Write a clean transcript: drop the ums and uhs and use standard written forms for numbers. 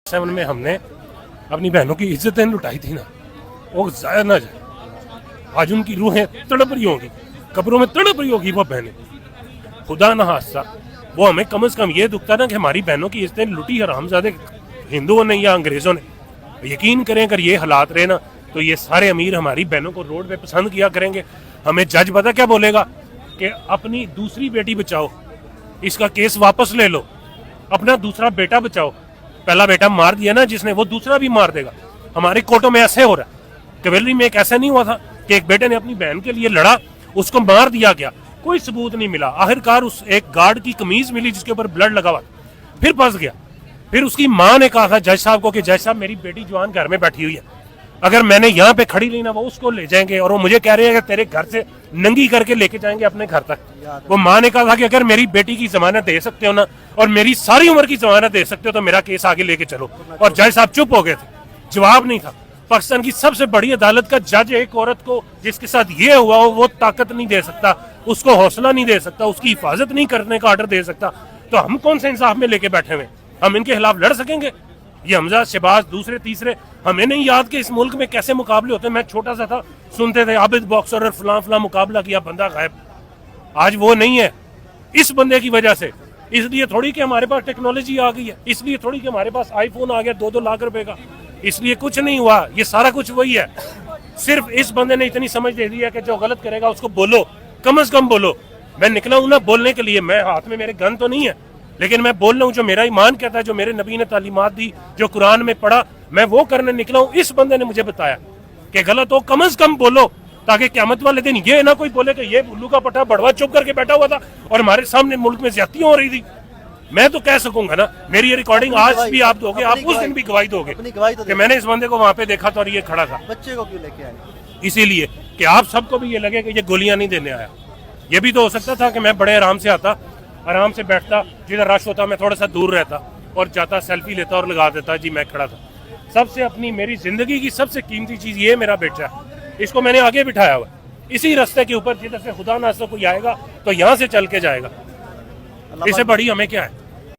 7 में हमने अपनी बहनों की इज्जतें लुटाई थी ना, वो ज़ाया ना जाए। आज उनकी रूहें तड़प रही होंगी, कब्रों में तड़प रही होगी वो बहनें। खुदा न हादसा वो हमें कम से कम ये दुखता ना कि हमारी बहनों की इज्जतें लुटी हरामजादे हिंदुओं ने या अंग्रेज़ों ने। यकीन करें अगर ये हालात रहे ना तो ये सारे अमीर हमारी बहनों को रोड पे पसंद किया करेंगे। हमें जज पता क्या बोलेगा कि अपनी दूसरी बेटी बचाओ, इसका केस वापस ले लो, अपना दूसरा बेटा बचाओ। पहला बेटा मार दिया ना जिसने, वो दूसरा भी मार देगा। हमारे कोर्टों में ऐसे हो रहा है। कैवेलरी में एक ऐसा नहीं हुआ था कि एक बेटे ने अपनी बहन के लिए लड़ा, उसको मार दिया गया, कोई सबूत नहीं मिला। आखिरकार उस एक गार्ड की कमीज मिली जिसके ऊपर ब्लड लगा हुआ, फिर फंस गया। फिर उसकी माँ ने कहा था जज साहब को कि जज साहब मेरी बेटी जवान घर में बैठी हुई है, अगर मैंने यहाँ पे खड़ी ली ना वो उसको ले जाएंगे और वो मुझे कह रहे हैं कि तेरे घर से नंगी करके लेके जाएंगे अपने घर तक। वो माँ ने कहा था कि अगर मेरी बेटी की जमानत दे सकते हो ना और मेरी सारी उम्र की जमानत दे सकते हो तो मेरा केस आगे लेके चलो। और जज साहब चुप हो गए थे, जवाब नहीं था। पाकिस्तान की सबसे बड़ी अदालत का जज एक औरत को जिसके साथ ये हुआ हो वो ताकत नहीं दे सकता, उसको हौसला नहीं दे सकता, उसकी हिफाजत नहीं करने का ऑर्डर दे सकता, तो हम कौन से इंसाफ में लेके बैठे हुए? हम इनके खिलाफ लड़ सकेंगे? ये हमजा शहबाज दूसरे तीसरे, हमें नहीं याद कि इस मुल्क में कैसे मुकाबले होते हैं। मैं छोटा सा था, सुनते थे आबिद बॉक्सर और फलां फलां मुकाबला किया, बंदा गायब। आज वो नहीं है इस बंदे की वजह से। इसलिए थोड़ी कि हमारे पास टेक्नोलॉजी आ गई है, इसलिए थोड़ी कि हमारे पास आईफोन आ गया 2-2 लाख रुपए का, इसलिए कुछ नहीं हुआ। ये सारा कुछ वही है। सिर्फ इस बंदे ने इतनी समझ दे दी है कि जो गलत करेगा उसको बोलो, कम से कम बोलो। मैं निकला हूं ना बोलने के लिए, मैं हाथ में मेरे गन तो नहीं है, लेकिन मैं बोल रहा हूँ जो मेरा ईमान कहता है, जो मेरे नबी ने तालीमात दी, जो कुरान में पढ़ा, मैं वो करने निकला हूँ। इस बंदे ने मुझे बताया कि गलत हो, कम से कम बोलो, ताकि क़यामत वाले दिन ये ना कोई बोले कि ये उल्लू का पट्टा बड़वा चुप करके बैठा हुआ था और हमारे सामने मुल्क में ज्यादतियां हो रही थी। मैं तो कह सकूंगा ना, मेरी ये रिकॉर्डिंग आज भी आप दोगे, आप उस दिन भी गवाही दोगे कि मैंने इस बंदे को वहां पे देखा था और ये खड़ा था। बच्चे को क्यों लेके आए? इसीलिए कि आप सबको भी ये लगे कि ये गोलियां नहीं देने आया। ये भी तो हो सकता था कि मैं बड़े आराम से आता, आराम से बैठता, जिधर रश होता मैं थोड़ा सा दूर रहता और जाता, सेल्फी लेता और लगा देता जी मैं खड़ा था। सबसे अपनी मेरी जिंदगी की सबसे कीमती चीज ये मेरा बेटा है, इसको मैंने आगे बिठाया हुआ इसी रास्ते के ऊपर, जिधर से खुदा ना कोई आएगा तो यहाँ से चल के जाएगा। इससे बड़ी हमें क्या है?